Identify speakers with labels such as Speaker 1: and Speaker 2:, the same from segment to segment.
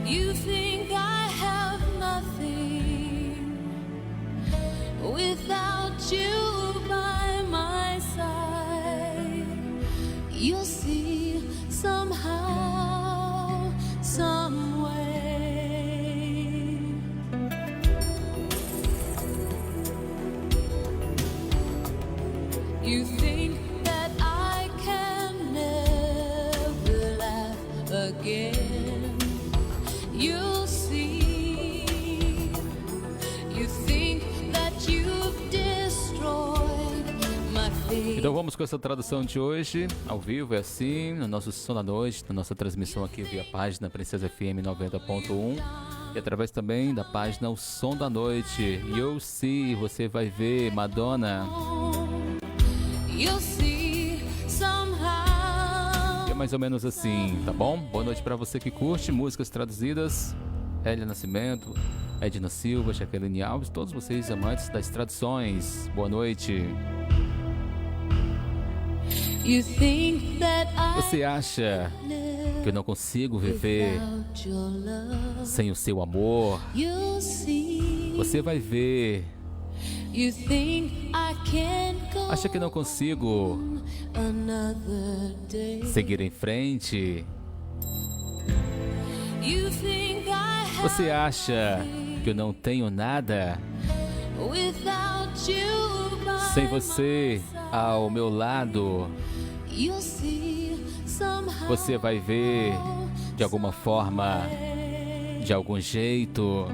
Speaker 1: You think I have nothing without you by my side. You'll see somehow, some way. You think that I can never laugh again. You'll see. You think that you've destroyed my faith.
Speaker 2: Então vamos com essa tradução de hoje, ao vivo, é assim, no nosso Som da Noite, na nossa transmissão aqui via página Princesa FM 90.1 e através também da página O Som da Noite. You'll see, você vai ver, Madonna.
Speaker 1: You'll see somehow.
Speaker 2: É mais ou menos assim, tá bom? Boa noite pra você que curte músicas traduzidas. Hélia Nascimento, Edna Silva, Jaqueline Alves, todos vocês amantes das traduções. Boa noite.
Speaker 1: You think that I
Speaker 2: Você acha que eu não consigo viver
Speaker 1: without your love.
Speaker 2: sem o seu amor?
Speaker 1: You'll see.
Speaker 2: Você vai ver.
Speaker 1: You think I can't go
Speaker 2: Acha que não consigo
Speaker 1: another day.
Speaker 2: seguir em frente?
Speaker 1: You think I have
Speaker 2: Você acha que eu não tenho nada
Speaker 1: without you by
Speaker 2: sem você ao meu lado?
Speaker 1: You'll see somehow.
Speaker 2: Você vai ver de alguma forma, de algum jeito.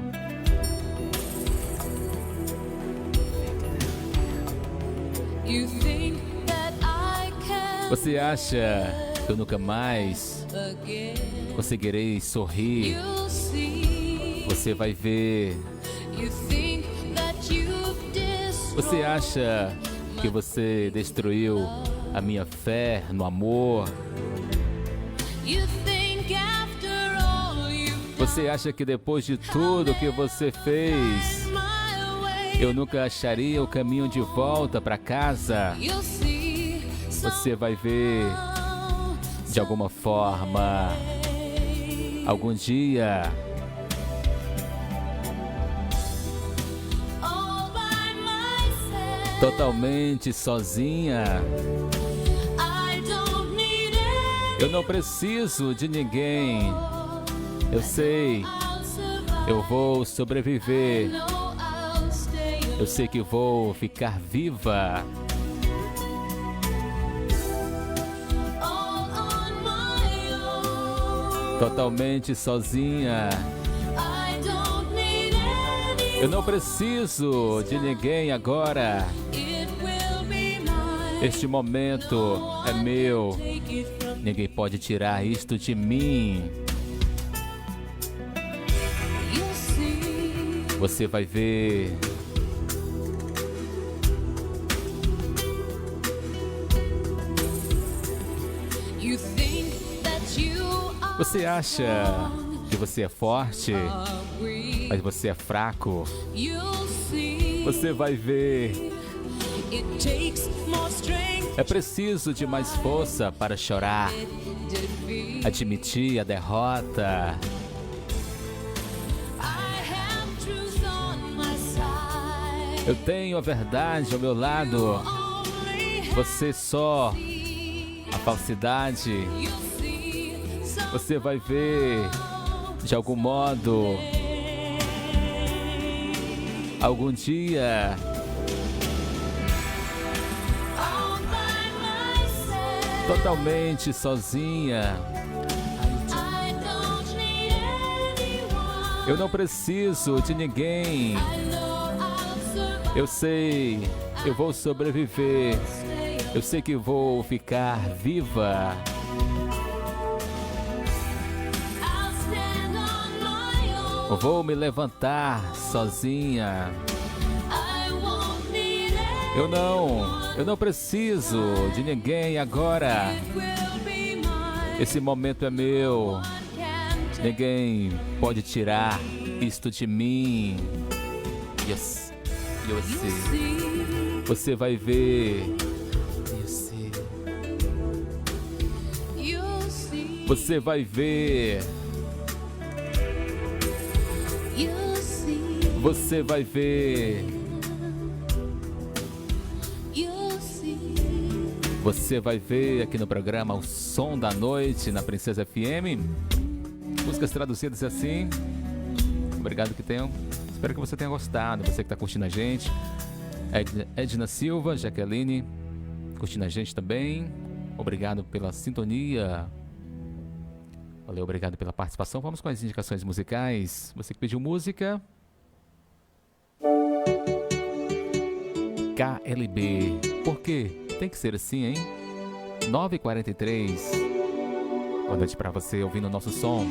Speaker 1: You think that I can
Speaker 2: Você acha que eu nunca mais
Speaker 1: again.
Speaker 2: conseguirei sorrir?
Speaker 1: You'll see.
Speaker 2: Você vai ver.
Speaker 1: You think that you've destroyed.
Speaker 2: Você acha que você destruiu a minha fé no amor?
Speaker 1: You think after all you've
Speaker 2: Você acha que depois de tudo que você fez,
Speaker 1: my way.
Speaker 2: eu nunca acharia o caminho de volta para casa?
Speaker 1: You'll see
Speaker 2: Você vai ver de alguma forma, algum dia,
Speaker 1: all by myself.
Speaker 2: totalmente sozinha.
Speaker 1: I don't need anyone.
Speaker 2: Eu não preciso de ninguém. Eu sei,
Speaker 1: I'll survive.
Speaker 2: eu vou sobreviver.
Speaker 1: No, I'll stay
Speaker 2: Eu sei que vou ficar viva.
Speaker 1: all on my own.
Speaker 2: Totalmente sozinha.
Speaker 1: I don't need anyone.
Speaker 2: Eu não preciso de ninguém agora.
Speaker 1: It will be mine.
Speaker 2: Este momento é meu.
Speaker 1: Take it from
Speaker 2: Ninguém pode tirar isto de mim.
Speaker 1: You'll see.
Speaker 2: Você vai ver.
Speaker 1: You think that you are
Speaker 2: Você acha que você é forte,
Speaker 1: weak.
Speaker 2: mas você é fraco.
Speaker 1: You'll see.
Speaker 2: Você vai ver.
Speaker 1: It takes more strength
Speaker 2: É preciso de mais força para chorar,
Speaker 1: to defeat.
Speaker 2: admitir a derrota.
Speaker 1: I have truth on my side.
Speaker 2: Eu tenho a verdade ao meu lado.
Speaker 1: Only
Speaker 2: Você só a falsidade.
Speaker 1: you'll see some
Speaker 2: Você vai ver de algum modo, algum dia,
Speaker 1: all by myself.
Speaker 2: totalmente sozinha.
Speaker 1: I don't need anyone.
Speaker 2: Eu não preciso de ninguém.
Speaker 1: I know I'll survive.
Speaker 2: Eu sei, eu vou sobreviver. Eu sei que vou ficar viva.
Speaker 1: I'll stand on my own.
Speaker 2: Eu vou me levantar sozinha.
Speaker 1: I won't need anyone.
Speaker 2: Eu não preciso de ninguém agora.
Speaker 1: It will be mine.
Speaker 2: Esse momento é meu.
Speaker 1: Can't take
Speaker 2: Ninguém pode tirar isto de mim. Yes. Eu sei.
Speaker 1: see.
Speaker 2: Você vai ver. Eu sei.
Speaker 1: You'll see.
Speaker 2: Você vai ver.
Speaker 1: You'll see,
Speaker 2: Você vai ver.
Speaker 1: you'll see.
Speaker 2: Você vai ver aqui no programa O Som da Noite na Princesa FM. Músicas traduzidas assim. Obrigado que tenham. Espero que você tenha gostado. Você que está curtindo a gente. Edna Silva, Jaqueline, curtindo a gente também. Obrigado pela sintonia. Valeu, obrigado pela participação. Vamos com as indicações musicais. Você que pediu música. KLB. Por quê? Tem que ser assim, hein? 9h43. Boa noite pra você ouvindo o nosso som.